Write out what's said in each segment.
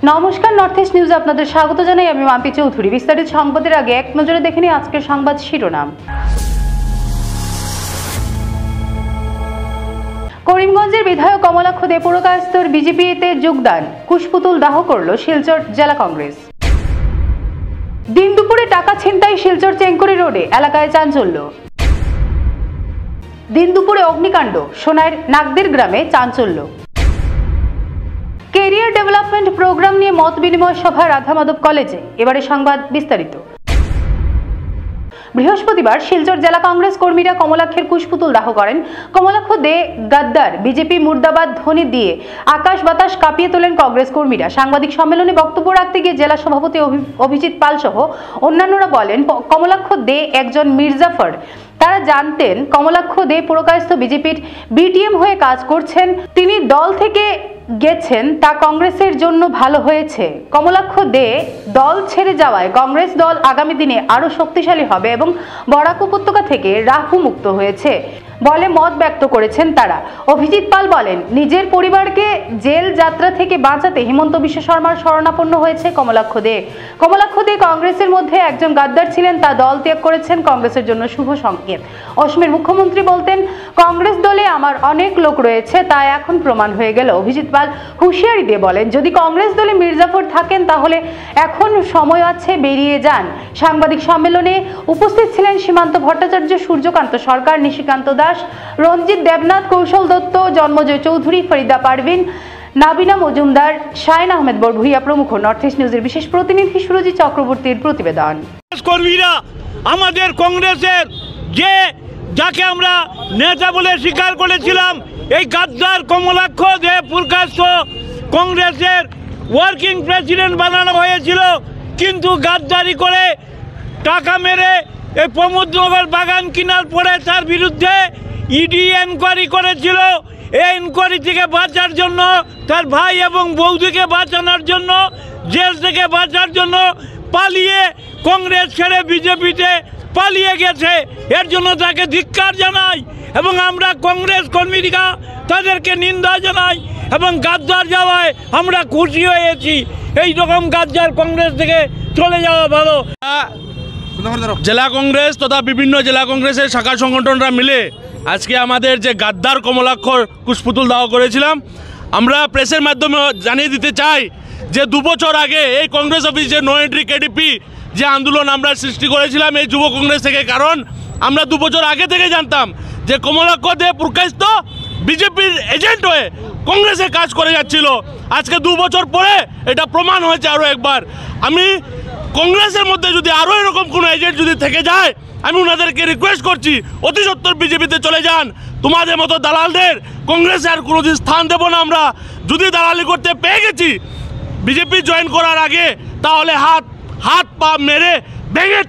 নমস্কার, north east নিউজে আপনাদের স্বাগত জানাই। আমি মাম্পি চৌধুরী। বিস্তারিত সংবাদের আগে এক নজরে দেখে নিই আজকের সংবাদ শিরোনাম। করিমগঞ্জের বিধায়ক কমলাক্ষ দে পুরকায়স্থর বিজেপিতে যোগদান, কুশপুতুল দাহ করল শিলচর জেলা কংগ্রেস। দিন দুপুরে টাকা ছিনতাই শিলচর চেঙ্কুরি রোডে, এলাকায় চাঞ্চল্য। দিন দুপুরে অগ্নিকাণ্ড, সোনাইর নাগদের গ্রামে চাঞ্চল্য। ক্যারিয়ার ডেভেলপমেন্ট প্রোগ্রাম নিয়ে মত বিনিময় সভা রাধামাধব কলেজে। এবারে সংবাদ বিস্তারিত। বৃহস্পতিবার শিলচর জেলা কংগ্রেস কর্মীরা কমলাক্ষের কুশপুতুল দাহ করেন। কমলাক্ষ দে গাদ্দার, বিজেপি মুর্দাবাদ ধ্বনি দিয়ে আকাশ বাতাস কাঁপিয়ে তোলেন কংগ্রেস কর্মীরা। সাংবাদিক সম্মেলনে বক্তব্য রাখতে গিয়ে জেলা সভাপতি অভিজিৎ পাল সহ অন্যান্যরা বলেন, কমলাক্ষ দে একজন মির্জাফর। তারা জানতেন কমলাক্ষ দে পুরকায়স্থ বিজেপির বিটিএম হয়ে কাজ করছেন। তিনি দল থেকে গেছেন, তা কংগ্রেসের জন্য ভালো হয়েছে। কমলাক্ষ দে দল ছেড়ে যাওয়ায় কংগ্রেস দল আগামী দিনে আরো শক্তিশালী হবে এবং বরাক উপত্যকা থেকে রাহু মুক্ত হয়েছে বলে মত ব্যক্ত করেছেন তারা। অভিজিৎ পাল বলেন, নিজের পরিবারকে জেল যাত্রা থেকে বাঁচাতে হিমন্ত বিশ্ব শর্মার শরণাপন্ন হয়েছে কমলাক্ষ দে। কমলাক্ষ দে কংগ্রেসের মধ্যে একজন গাদ্দার ছিলেন, তা দল ত্যাগ করেছেন, কংগ্রেসের জন্য শুভ সংকেত। অসমের মুখ্যমন্ত্রী বলতেন, কংগ্রেস দলে আমার অনেক লোক রয়েছে, তা এখন প্রমাণ হয়ে গেল। অভিজিৎ পাল হুঁশিয়ারি দিয়ে বলেন, যদি কংগ্রেস দলে মির্জাফর থাকেন তাহলে এখন সময় আছে, বেরিয়ে যান। সাংবাদিক সম্মেলনে উপস্থিত ছিলেন সীমান্ত ভট্টাচার্য, সূর্যকান্ত সরকার, নিশিকান্ত দাস, রঞ্জিত দেবনাথ, কৌশল দত্ত, জন্মজয় চৌধুরী, ফরিদা পারভিন, নাবিনা মজুমদার, শাইন আহমেদ বরভুইয়া প্রমুখ। নর্থ ইস্ট নিউজের বিশেষ প্রতিনিধি সুরজিৎ চক্রবর্তীর প্রতিবেদন। কর্মীরা আমাদের কংগ্রেসের যাকে আমরা নেতা বলে স্বীকার করেছিলাম, এই গাদ্দার কমলাক্ষ দে পুরকায়স্থ কংগ্রেসের ওয়ার্কিং প্রেসিডেন্ট বানানো হয়েছিল, কিন্তু গাদ্দারি করে টাকা মেরে এই প্রমোদনগর বাগান কেনার পরে তার বিরুদ্ধে ইডি এনকোয়ারি করেছিল। এই এনকোয়ারি থেকে বাঁচার জন্য, তার ভাই এবং বৌদিকে বাঁচানোর জন্য, জেল থেকে বাঁচার জন্য পালিয়ে কংগ্রেস ছেড়ে বিজেপিতে পালিয়ে গেছে। এর জন্য তাকে ধিক্কার জানাই এবং আমরা কংগ্রেস কর্মীরা তাদেরকে নিন্দা জানাই এবং গাদ্দার যাওয়ায় আমরা খুশি হয়েছি। এই রকম গাদ্দার কংগ্রেস থেকে চলে যাওয়া ভালো। জেলা কংগ্রেস তথা বিভিন্ন জেলা কংগ্রেসের শাখা সংগঠনরা মিলে আজকে আমাদের যে গাদ্দার কমলাক্ষর কুশপুতুল দাহ করেছিলাম, আমরা প্রেসের মাধ্যমে জানিয়ে দিতে চাই যে 2 বছর আগে এই কংগ্রেস অফিসে নো এন্ট্রি কেডিপি যে আন্দোলন আমরা সৃষ্টি করেছিলাম এই যুব কংগ্রেস থেকে, কারণ আমরা 2 বছর আগে থেকে জানতাম যে কমলাক্ষ দে পুরকায়স্থ বিজেপির এজেন্ট হয়ে কংগ্রেসে কাজ করে যাচ্ছিল। আজকে 2 বছর পরে এটা প্রমাণ হয়েছে আরও একবার। আমি কংগ্রেসের মধ্যে যদি আরও এরকম কোনো এজেন্ট যদি থেকে যায়, আমি ওনাদেরকে রিকোয়েস্ট করছি অতি সত্বর বিজেপিতে চলে যান। তোমাদের মতো দালালদের কংগ্রেসে আর কোনোদিন স্থান দেবো না আমরা। যদি দালালি করতে পেয়ে গেছি বিজেপি জয়েন করার আগে, তাহলে হাত পা মেরে ভেঙে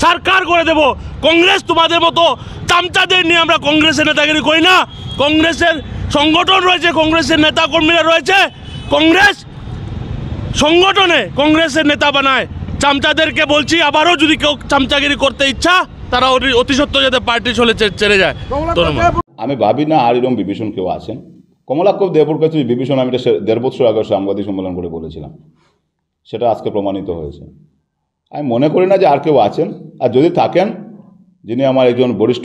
সরকার করে দেব। কংগ্রেস তোমাদের মতো চামচাদের নিয়ে আমরা কংগ্রেসের নেতাগিরি করি না। কংগ্রেসের সংগঠন রয়েছে, কংগ্রেসের নেতা কর্মীরা রয়েছে, কংগ্রেস সংগঠনে কংগ্রেসের নেতা বানায়। চামচাদেরকে বলছি, আবারও যদি কেউ চামচাগিরি করতে ইচ্ছা, তারা অতি সত্ত্বর যাতে পার্টি ছেড়ে যায়। আমি ভাবি না আর এরকম বিভীষণ কেউ আছেন। কমলাক্ষ দে পুরকায়স্থ বিভীষণ আমি 1.5 বছর আগে সাংবাদিক সম্মেলন করে বলেছিলাম, সেটা আজকে প্রমাণিত হয়েছে। আমি মনে করি না যে আর কেউ আছেন, আর যদি থাকেন, যিনি আমার একজন বরিষ্ঠ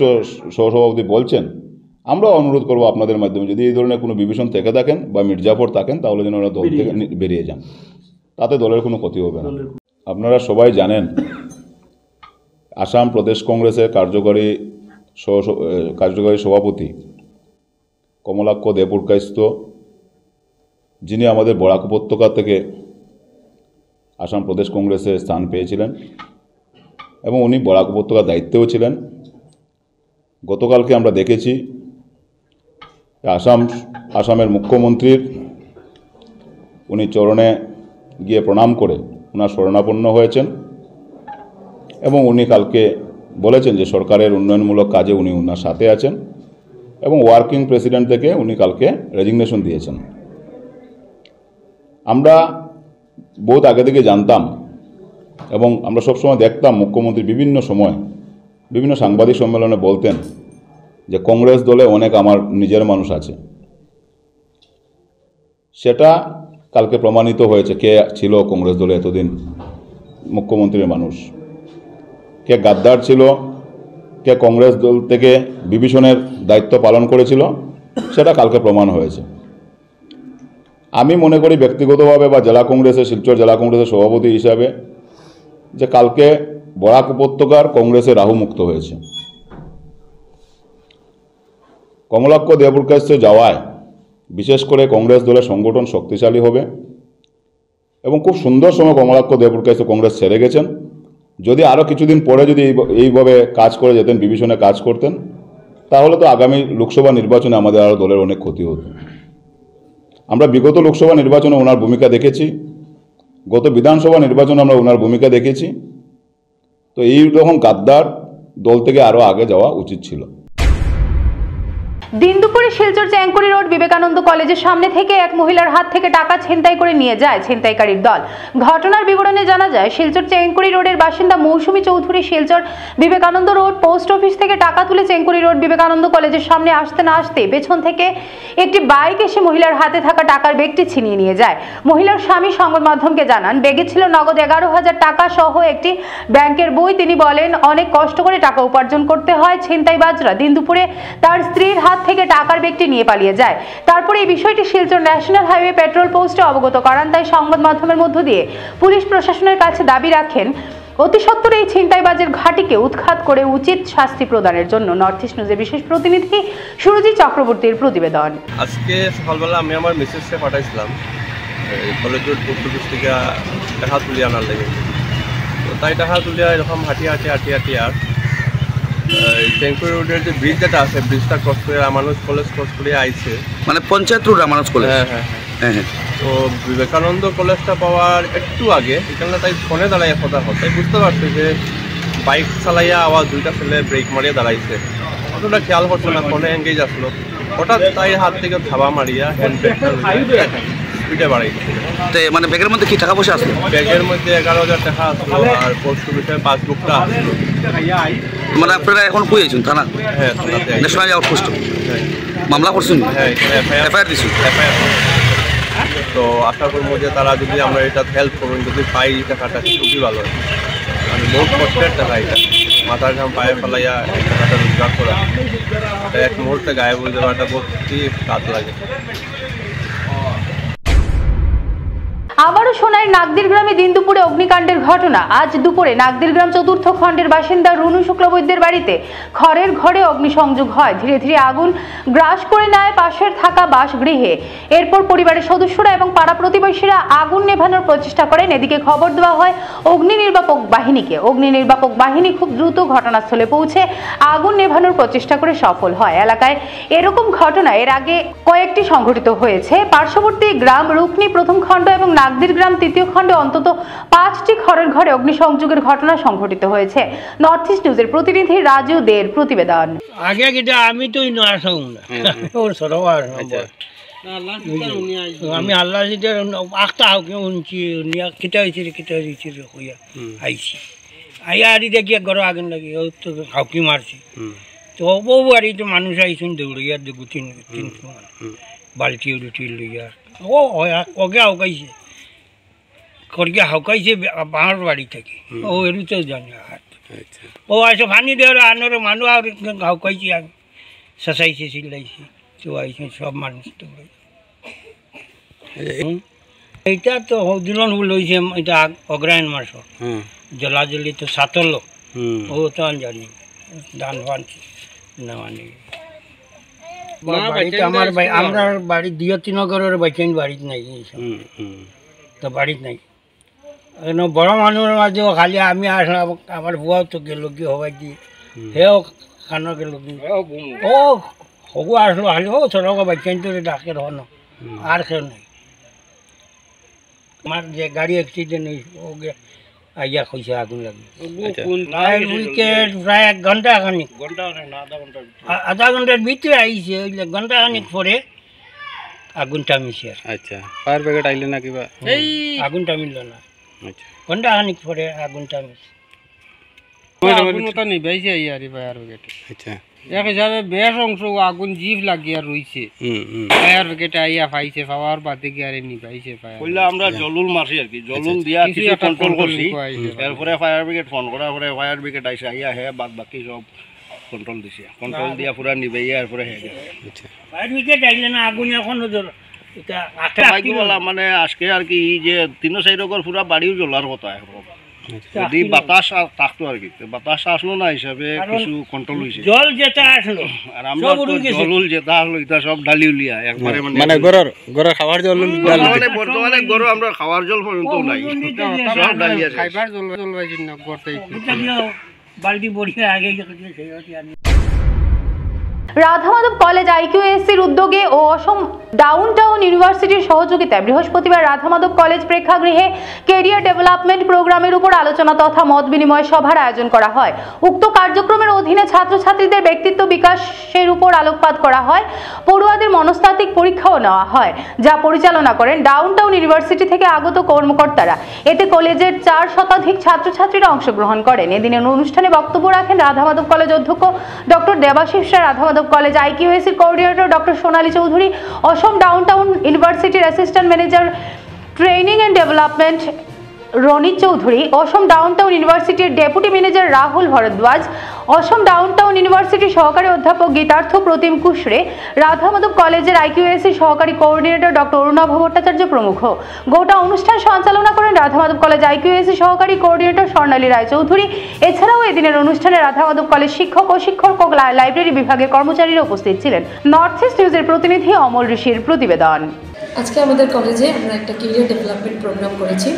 সহসভাপতি বলছেন, আমরা অনুরোধ করবো আপনাদের মাধ্যমে, যদি এই ধরনের কোনো বিভীষণ থেকে থাকেন বা মির্জাফর থাকেন, তাহলে যেন ওরা দল থেকে বেরিয়ে যান, তাতে দলের কোনো ক্ষতি হবে না। আপনারা সবাই জানেন আসাম প্রদেশ কংগ্রেসের কার্যকরী সভাপতি কমলাক্ষ দে পুরকায়স্থ, যিনি আমাদের বরাক উপত্যকা থেকে আসাম প্রদেশ কংগ্রেসে স্থান পেয়েছিলেন এবং উনি বরাক উপত্যকার দায়িত্বেও ছিলেন। গতকালকে আমরা দেখেছি আসামের মুখ্যমন্ত্রীর উনি চরণে গিয়ে প্রণাম করে ওনার শরণাপন্ন হয়েছেন এবং উনি কালকে বলেছেন যে সরকারের উন্নয়নমূলক কাজে উনি ওনার সাথে আছেন এবং ওয়ার্কিং প্রেসিডেন্ট থেকে উনি কালকে রেজিগনেশন দিয়েছেন। আমরা বহুত আগে থেকে জানতাম এবং আমরা সবসময় দেখতাম মুখ্যমন্ত্রী বিভিন্ন সময় বিভিন্ন সাংবাদিক সম্মেলনে বলতেন যে কংগ্রেস দলে অনেক আমার নিজের মানুষ আছে। সেটা কালকে প্রমাণিত হয়েছে কে ছিল কংগ্রেস দলে এতদিন মুখ্যমন্ত্রীর মানুষ, কে গাদ্দার ছিল, কে কংগ্রেস দল থেকে বিভীষণের দায়িত্ব পালন করেছিল, সেটা কালকে প্রমাণ হয়েছে। আমি মনে করি ব্যক্তিগতভাবে বা জেলা কংগ্রেসের শিলচর জেলা কংগ্রেসের সভাপতি হিসাবে যে কালকে বরাক উপত্যকার কংগ্রেসে রাহু মুক্ত হয়েছে। কমলাক্ষ দেবপ্রকাশে যাওয়ায় বিশেষ করে কংগ্রেস দলের সংগঠন শক্তিশালী হবে এবং খুব সুন্দর সময় কমলাক্ষ দেবপ্রকাশে কংগ্রেস ছেড়ে গেছেন। যদি আরও কিছুদিন পরে যদি এইভাবে কাজ করে যেতেন, বিভীষণে কাজ করতেন, তাহলে তো আগামী লোকসভা নির্বাচনে আমাদের আরও দলের অনেক ক্ষতি হতো। আমরা বিগত লোকসভা নির্বাচনে ওনার ভূমিকা দেখেছি, গত বিধানসভা নির্বাচনে আমরা ওনার ভূমিকা দেখেছি। তো এই রকম গাদ্দার দল থেকে আরও আগে যাওয়া উচিত ছিল। দিন দুপুরে শিলচর চ্যাংকুরি রোড বিবেকানন্দ কলেজের সামনে থেকে এক মহিলার হাত থেকে টাকা ছিনতাই করে নিয়ে যায় ছিনতাইকারীর দল। ঘটনার বিবরণে জানা যায়, শিলচর চ্যাংকুরি রোডের বাসিন্দা Mousumi Chowdhury Silchar Vivekananda road post office থেকে টাকা তুলে চ্যাংকুরি রোড বিবেকানন্দ কলেজের সামনে আসতে না আসতে পেছন থেকে একটি বাইক এসে মহিলার হাতে থাকা টাকার ব্যাগটি ছিনিয়ে নিয়ে যায়। মহিলার স্বামী সংবাদ মাধ্যমকে জানান, ব্যাগে ছিল নগদ 11,000 টাকা সহ একটি ব্যাংকের বই। তিনি বলেন, অনেক কষ্ট করে টাকা উপার্জন করতে হয়। ছিনতাইবাজরা দিন দুপুরে তার স্ত্রীর হাত থেকে টাকার ব্যাগটি নিয়ে পালিয়ে যায়। তারপরে এই বিষয়টি শিলচর ন্যাশনাল হাইওয়ে পেট্রোল পোস্টে অবগত করান। তাই সংবাদ মাধ্যমের মধ্য দিয়ে পুলিশ প্রশাসনের কাছে দাবি রাখেন অতি সত্বর এই ছিনতাইবাজের ঘাঁটিকে উৎখাত করে উচিত শাস্তি প্রদানের জন্য। নর্থ ইস্ট নিউজের বিশেষ প্রতিনিধি সুরজিৎ চক্রবর্তীর প্রতিবেদন। আজকে সকালবেলা আমি আমার মিসেসকে পাঠাইছিলাম কলেজের পোস্ট অফিস থেকে টাকা তুলে আনার লেগে। তো তাই টাকা তুলে এরকম হাঁটি আর চ্যাংকুরি রোডের যে ব্রিজ যেটা আছে, ব্রিজটা ক্রস করে মানুষ কলেজ ক্রস করে আইছে, মানে পঞ্চায়েত রোড মানুষ কলেজ। হ্যাঁ। তো বিবেকানন্দ কলেজটা পাওয়ার একটু আগে এখানে তাই ফোনে দাঁড়াইয়া কথা হয়। তাই বুঝতে পারছে যে বাইক চালাইয়া আবার দুইটা ছেলে ব্রেক মারিয়া দাঁড়াইছে। অতটা খেয়াল করছে না, ফোনে এঙ্গেজ আসলো। হঠাৎ তাই হাত থেকে ধাবা মারিয়া হ্যান্ড ব্রেকটা স্পিডে বাড়াইছে। মানে ব্যাগের মধ্যে কি টাকা পয়সা আসলো? ব্যাগের মধ্যে 11,000 টাকা আসলো আর পোস্ট অফিসের পাসবুকটা আসলো। মানে আপনারা এখন কই আছেন? থানা? হ্যাঁ, থানাতে ন্যাশনাল হাইওয়ে পোস্ট মামলা করছেন? হ্যাঁ, এফআইআর দিছি। তো আশা করবো যে তারা যদি আমরা এটা হেল্প করুন, যদি পাই টাকাটা খুবই ভালো হয়। মানে বহুত কষ্টের টাকা, এটা মাথার ঘাম পায়ে ফেলাইয়া এই টাকাটা রোজগার করা, এটা এক মুহূর্তে গায়েব হয়ে যাওয়াটা বহুতই কাজ লাগে। আবারও সোনার নাগদির গ্রামে দিন দুপুরে অগ্নিকাণ্ডের ঘটনা। আজ দুপুরে নাগদির গ্রাম চতুর্থ খণ্ডের বাসিন্দা রুনু শুক্লবৈদ্যের বাড়িতে খড়ের ঘরে অগ্নিসংযোগ হয়। ধীরে ধীরে আগুন গ্রাস করে নেয় পাশের থাকা বাসগৃহে। এরপর পরিবারের সদস্যরা এবং পাড়া প্রতিবেশীরা আগুন নেভানোর প্রচেষ্টা করেন। এদিকে খবর দেওয়া হয় অগ্নি নির্বাপক বাহিনীকে। অগ্নি নির্বাপক বাহিনী খুব দ্রুত ঘটনাস্থলে পৌঁছে আগুন নেভানোর প্রচেষ্টা করে সফল হয়। এলাকায় এরকম ঘটনা এর আগে কয়েকটি সংঘটিত হয়েছে। পার্শ্ববর্তী গ্রাম রুকনি প্রথম খণ্ড এবং নাগদির গ্রাম তৃতীয় খণ্ডে অন্তত 5টি খড়ের ঘরে অগ্নিসংযোগের ঘটনা সংঘটিত হয়েছে। নর্থ ইস্ট নিউজের প্রতিনিধি রাজু দের প্রতিবেদন। আগে কিটা আমি তো আমি আল্লাহ আখটা হাউকে শুনছি কিটা হয়েছে হইয়া আইছি আইয়া আড়ি দেখি ঘর আগুন লাগি হাউকি মারছি। তো বহু বাড়িতে মানুষ আইসুন দৌড়িয়া তিনশো বালতি উলটি লইয়া ওকে হাউকাইছে করকে হাউকাইছে বাঁর বাড়ি থেকে। ও এরু তো জানি ও আসে পানি দেওয়ার আনোর মানুষ আর হাউকাইছি আমি চেঁচাইছে চিল্লাইছি। তো আইসে সব মানুষ তো এইটা তো দিলন লইছে এটা অগ্রায়ণ মাস জলাজলি তো সাতল ও তো জানি ধান ফানছি না মানে আমার আমরা বাড়ি দিয়তিনগরের বাইচাইন বাড়িতে নাই তো বাড়িতে নাই বড় মানুষের মাঝে খালি আমি আসলাম আমার বুয়াও তো গেল কি হবাই দিয়ে সেও খানো গেল ও হবু আসলো খালি ও সড়ক বাইচাইন তো ডাকে রহন আর কেউ নাই। আমার যে গাড়ি অ্যাক্সিডেন্ট হয়েছে ওকে আইয়া কইছে আগুন লাগবে প্রায় 1 ঘন্টা খানিক আধা ঘন্টার ভিতরে আইছে ওইলে ঘন্টা খানিক পরে আগুনটা মিশে। আচ্ছা, ফায়ার ব্রিগেড আইলে না কিবা? এই আগুনটা মিলল না। আচ্ছা, ঘন্টা খানিক পরে আগুনটা মিশে। আগুন তো নিবাইছে আইয়া রে ফায়ার ব্রিগেড। আচ্ছা, এক হিসাবে বেশ অংশ আগুন জিভ লাগিয়া রইছে ফায়ার ব্রিগেড আইয়া পাইছে পাওয়ার বাদে গিয়ে আর এমনি পাইছে কইলা আমরা জলুল মারছি আর কি জলুল দিয়া কিছু কন্ট্রোল করছি এরপরে ফায়ার ব্রিগেড ফোন করার পরে ফায়ার ব্রিগেড আইসা আইয়া হে বাদ বাকি সব কন্ট্রোল দিছে কন্ট্রোল দিয়া পুরা নিবাইয়া এরপরে হে গেছে ফায়ার ব্রিগেড আইলে না আগুন এখনো এটা বাইকওয়ালা মানে আজকে আর কি যে 3-4 ঘর পুরা বাড়িও জ্বলার কথা এখন যদি বাতাস থাকতো আর কি বাতাস আসলো না হিসাবে কিছু কন্ট্রোল হয়েছে জল যেটা আসলো আর আমরা তো জলুল যেটা আসলো এটা সব ডালি উলিয়া একবারে মানে গরর খাবার জল মানে বর্তমানে গরু আমরা খাওয়ার জল পর্যন্ত নাই সব ডালি আছে খাইবার জল পাইছি না করতেই বালতি বড়িয়া আগে রাধামাধব কলেজ আইকিউএসসির উদ্যোগে ও অসম ডাউনটাউন ইউনিভার্সিটির সহযোগিতায় বৃহস্পতিবার রাধামাধব কলেজ প্রেক্ষাগৃহে ক্যারিয়ার ডেভেলপমেন্ট প্রোগ্রামের উপর আলোচনা তথা মত বিনিময় সভার আয়োজন করা হয়। উক্ত কার্যক্রমের অধীনে ছাত্রছাত্রীদের ব্যক্তিত্ব বিকাশের উপর আলোকপাত করা হয়। পড়ুয়াদের মনস্তাত্ত্বিক পরীক্ষাও নেওয়া হয়, যা পরিচালনা করেন ডাউনটাউন ইউনিভার্সিটি থেকে আগত কর্মকর্তারা। এতে কলেজের 4 শতাধিক ছাত্রছাত্রীরা অংশগ্রহণ করেন। এদিনের অনুষ্ঠানে বক্তব্য রাখেন রাধামাধব কলেজ অধ্যক্ষ doctor Debashis Roy, Radhamadhab college আইকিউএসসির coordinator doctor সোনালী চৌধুরী, অসম ডাউনটাউন ইউনিভার্সিটির assistant manager training and development Ronit Chowdhury, Assam downtown ইউনিভার্সিটির ডেপুটি ম্যানেজার রাহুল ভরদ্বাজ, অসম ডাউনটাউন ইউনিভার্সিটির সহকারী অধ্যাপক গীতার্থ প্রতিম কুশরে, রাধামাধব কলেজের আইকিউএসসি সহকারী কোঅর্ডিনেটর ডক্টর অরুণাভ ভট্টাচার্য প্রমুখ। গোটা অনুষ্ঠান সঞ্চালনা করেন রাধামাধব কলেজ আইকিউএসসি সহকারী কোঅর্ডিনেটর স্বর্ণালী রায়চৌধুরী। এছাড়াও এদিনের অনুষ্ঠানে রাধামাধব কলেজ শিক্ষক ও শিক্ষক লাইব্রেরি বিভাগের কর্মচারীরা উপস্থিত ছিলেন। নর্থ ইস্ট নিউজের প্রতিনিধি অমল ঋষির প্রতিবেদন। আজকে আমাদের কলেজে আমরা একটা ক্যারিয়ার ডেভেলপমেন্ট প্রোগ্রাম করেছি,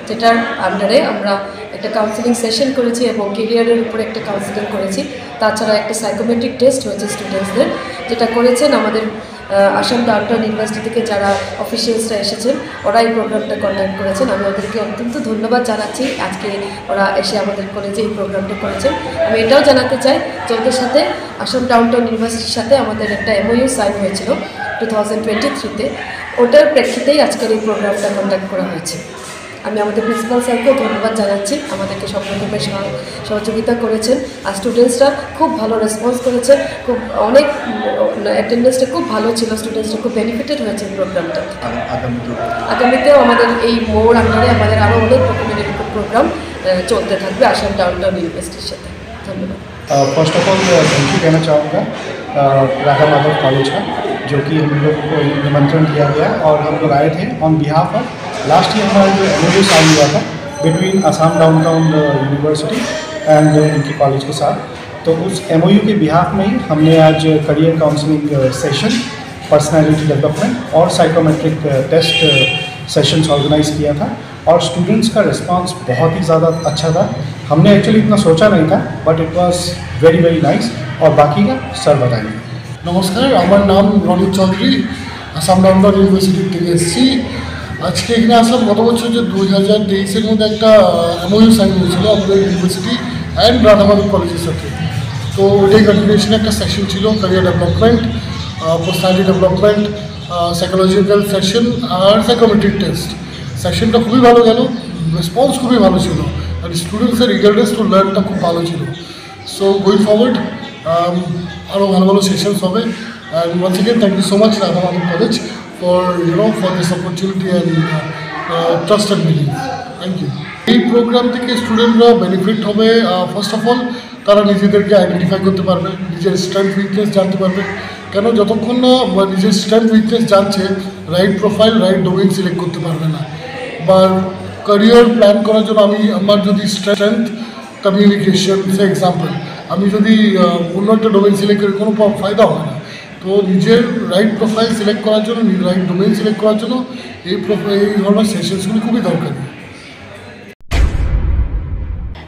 যেটার আন্ডারে আমরা একটা কাউন্সেলিং সেশন করেছি এবং ক্যারিয়ারের উপরে একটা কাউন্সেলিং করেছি। তাছাড়া একটা সাইকোমেট্রিক টেস্ট হয়েছে স্টুডেন্টসদের, যেটা করেছেন আমাদের আসাম ডাউনটাউন ইউনিভার্সিটি থেকে যারা অফিসিয়ালসরা এসেছেন, ওরা এই প্রোগ্রামটা কন্ডাক্ট করেছেন। আমি ওদেরকে অত্যন্ত ধন্যবাদ জানাচ্ছি আজকে ওরা এসে আমাদের কলেজে এই প্রোগ্রামটা করেছেন। আমি এটাও জানাতে চাই যে ওদের সাথে আসাম ডাউনটাউন ইউনিভার্সিটির সাথে আমাদের একটা MOU সাইন হয়েছিল 2023-তে, ওটার প্রেক্ষিতেই আজকের এই প্রোগ্রামটা কন্ডাক্ট করা হয়েছে। আমি আমাদের প্রিন্সিপাল স্যারকেও ধন্যবাদ জানাচ্ছি, আমাদেরকে সব রকমের সহযোগিতা করেছেন। আর স্টুডেন্টসরা খুব ভালো রেসপন্স করেছে, খুব অনেক অ্যাটেন্ডেন্সটা খুব ভালো ছিল, স্টুডেন্টসরা খুব বেনিফিটেড হয়েছে প্রোগ্রামটা। আগামীতেও আমাদের এই মোড় আন্ডারে আমাদের আরও অনেক রকমের এরকম প্রোগ্রাম চলতে থাকবে আসাম ডাউনটাউন ইউনিভার্সিটির সাথে। ধন্যবাদ। First of all thank you कहना चाहूँगा राधामाधव कॉलेज का, जो कि हम लोग को निमंत्रण दिया गया और हम लोग आए थे on behalf of last year हमारा जो MOU साइन हुआ था between Assam downtown university and इनके कॉलेज के साथ। तो उस MOU के बिहाफ में ही हमने आज career counselling session, personality development और साइकोमेट्रिक टेस्ट सेशंस ऑर्गेनाइज किया था और स्टूडेंट्स का रिस्पांस बहुत ही ज़्यादा अच्छा था। हमने एक्चुअली इतना सोचा नहीं था, but it was very very nice. और बाकी का सर बताएंगे। নমস্কার, আমার নাম রনিত চৌধুরী, আসাম ডাউনটাউন ইউনিভার্সিটি থেকে এসেছি। আজকে এখানে আসলাম গত বছর যে 2023-এর মধ্যে একটা MOU সাইন হয়েছিল আমাদের ইউনিভার্সিটি অ্যান্ড রাধামাধব কলেজের সাথে। তো ওইটাই কন্টিনিউশনে একটা সেশন ছিল career development, personality development, psychological session আর সাইকোমেট্রিক টেস্ট। সেশনটা খুবই ভালো গেল, রেসপন্স খুবই ভালো ছিল আর স্টুডেন্টসের ইগারনেস টু লার্নটা খুব ভালো ছিল। সো গোয়িং ফরওয়ার্ড আরও ভালো ভালো সেশনস হবে। And once again thank you so much Radhamadhab college for for this opportunity and trust and believe. Thank you. এই প্রোগ্রাম থেকে স্টুডেন্টরা বেনিফিট হবে। ফার্স্ট অফ অল তারা নিজেদেরকে আইডেন্টিফাই করতে পারবে, নিজের স্ট্রেংথ উইকনেস জানতে পারবে। কেন যতক্ষণ না নিজের স্ট্রেংথ উইকনেস জানছে, right profile right domain select করতে পারবে না। বা ক্যারিয়ার প্ল্যান করার জন্য আমার যদি স্ট্রেংথ কমিউনিকেশন সে এক্সাম্পল, আমি যদি অন্য একটা ডোমেইন সিলেক্ট করি কোনো ফায়দা হবে না। তো নিজের রাইট প্রোফাইল সিলেক্ট করার জন্য, রাইট ডোমেইন সিলেক্ট করার জন্য এই ধরনের সেশনসগুলি খুবই দরকারি।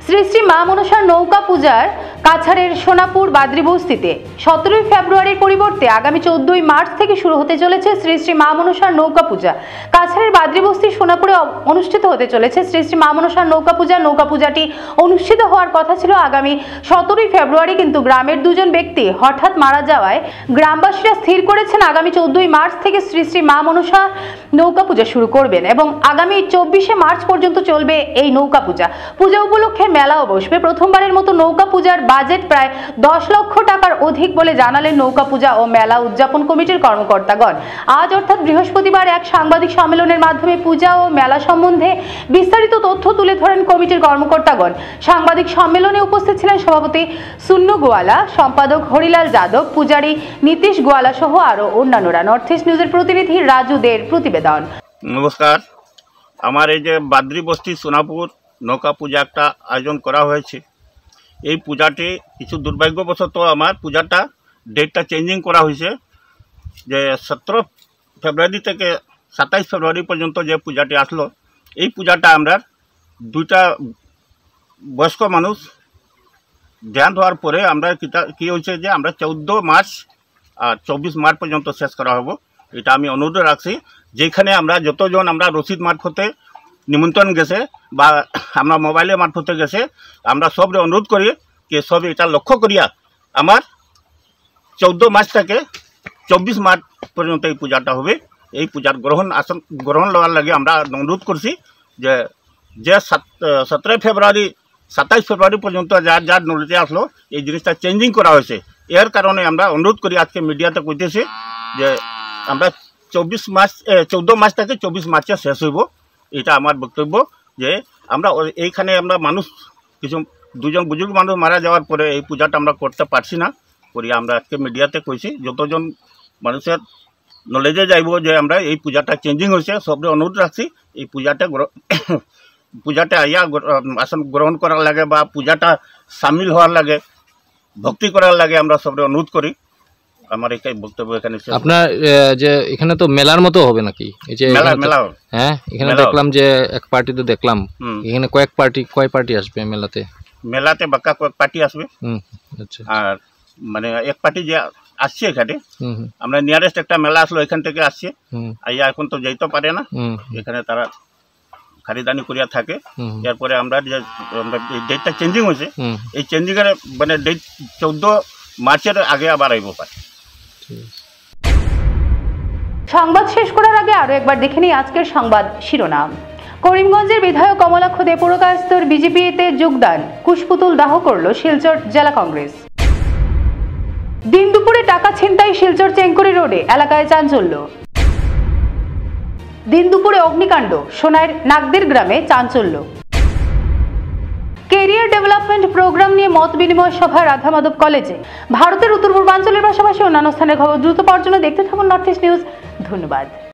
শ্রী শ্রী মা মনসার নৌকা পূজার কাছাড়ের সোনাপুর বাদ্রি বস্তিতে 17 ফেব্রুয়ারির পরিবর্তে আগামী 14 মার্চ থেকে শুরু হতে চলেছে শ্রী শ্রী মা মনসার নৌকা পূজা। কাছাড়ের বাদ্রি বস্তি সোনাপুরে অনুষ্ঠিত হতে চলেছে শ্রী শ্রী মা মনসার নৌকা পূজা। নৌকা পূজাটি অনুষ্ঠিত হওয়ার কথা ছিল আগামী 17 ফেব্রুয়ারি, কিন্তু গ্রামের দুজন ব্যক্তি হঠাৎ মারা যাওয়ায় গ্রামবাসীরা স্থির করেছেন আগামী 14 মার্চ থেকে শ্রী শ্রী মা মনসা নৌকা পূজা শুরু করবেন এবং আগামী 24 মার্চ পর্যন্ত চলবে এই নৌকা পূজা। পূজা উপলক্ষে মেলাও বসবে। প্রথমবারের মতো নৌকা পূজার বাজেট প্রায় 10 লক্ষ টাকার অধিক বলে জানালেন নৌকা পূজা ও মেলা উদযাপন কমিটির কর্মকর্তাগণ। আজ অর্থাৎ বৃহস্পতিবার এক সাংবাদিক সম্মেলনের মাধ্যমে পূজা ও মেলা সম্বন্ধে বিস্তারিত তথ্য তুলে ধরেন কমিটির কর্মকর্তাগণ। সাংবাদিক সম্মেলনে উপস্থিত ছিলেন সভাপতি সুন্নু গোয়ালা, সম্পাদক হরিলাল যাদব, পূজারী নীতিশ গোয়ালা সহ আরো অন্যান্যরা। নর্থ ইস্ট নিউজের প্রতিনিধি রাজু দের প্রতিবেদন। নমস্কার, আমার এই যে বাদ্রি বস্তি সোনাপুর নৌকা পূজা একটা আয়োজন করা হয়েছে। এই পূজাটি কিছু দুর্ভাগ্যবশত আমার পূজাটা ডেটটা চেঞ্জিং করা হয়েছে, যে 17 ফেব্রুয়ারি থেকে 27 ফেব্রুয়ারি পর্যন্ত যে পূজাটি আসলো, এই পূজাটা আমরা দুইটা বয়স্ক মানুষ ধ্যান হওয়ার পরে আমরা কি হয়েছে যে আমরা 14 মার্চ আর 24 মার্চ পর্যন্ত শেষ করা হবো। এটা আমি অনুরোধ রাখছি, যেখানে আমরা যতজন আমরা রসিদ মারফতে নিমন্ত্রণ গেছে বা আমরা মোবাইলের মারফতে গেছে, আমরা সবরে অনুরোধ করি যে সব এটা লক্ষ্য করিয়া আমার 14 মার্চ থেকে 24 মার্চ পর্যন্ত এই পূজাটা হবে। এই পূজার গ্রহণ লওয়ার লাগে আমরা অনুরোধ করছি যে 17 ফেব্রুয়ারি 27 ফেব্রুয়ারি পর্যন্ত যার নলেজে আসলো এই জিনিসটা চেঞ্জিং করা হয়েছে। এর কারণে আমরা অনুরোধ করি, আজকে মিডিয়াতে কইতেছি যে আমরা 14 মার্চ থেকে 24 মার্চে শেষ হইব। এটা আমার বক্তব্য, যে আমরা এইখানে আমরা মানুষ কিছু দুজন বুজুর্গ মানুষ মারা যাওয়ার পরে এই পূজাটা আমরা করতে পারছি না করি। আমরা আজকে মিডিয়াতে কইছি যতজন মানুষের নলেজে যাইব যে আমরা এই পূজাটা চেঞ্জিং হয়েছে, সবরে অনুরোধ রাখছি এই পূজাটা আইয়া আসন গ্রহণ করার লাগে বা পূজাটা সামিল হওয়ার লাগে, ভক্তি করার লাগে আমরা সবরে অনুরোধ করি। আমার এটাই বক্তব্য। এখানে আপনার যে এখানে তো মেলার মতো হবে নাকি? এই যে মেলা হ্যাঁ, এখানে দেখলাম যে এক পার্টি তো দেখলাম, এখানে কয় পার্টি আসবে মেলাতে বাক্কা কয়েক পার্টি আসবে। আচ্ছা। আর মানে এক পার্টি যে আসছে এখানে, আমরা নিয়ারেস্ট একটা মেলা আসলো এখান থেকে আসছে, আইয়া এখন তো যাইতে পারে না, এখানে তারা খারিদানি করিয়া থাকে। এরপরে আমরা যে ডেটটা চেঞ্জিং হয়েছে, এই চেঞ্জিং এর মানে ডেট 14 মার্চের আগে আবার আইব পারে। সংবাদ শেষ করার আগে আরো একবার দেখে নিই আজকের সংবাদ শিরোনাম। করিমগঞ্জের বিধায়ক কমলাক্ষ দে পুরকায়স্থর বিজেপিতে যোগদান, কুশপুতুল দাহ করল শিলচর জেলা কংগ্রেস। দিন দুপুরে টাকা ছিনতাই শিলচর চেঙ্কুরি রোডে, এলাকায় চাঞ্চল্য। দিন দুপুরে অগ্নিকাণ্ড, সোনাইয়ের নাগদের গ্রামে চাঞ্চল্য। কেরিয়ার ডেভেলপমেন্ট প্রোগ্রাম নিয়ে মত বিনিময় সভা রাধা মাধব কলেজে। ভারতের উত্তর পূর্বাঞ্চলের পাশাপাশি অন্যান্য স্থানের খবর দ্রুত পাওয়ার জন্য দেখতে থাকুন নর্থ ইস্ট নিউজ। ধন্যবাদ।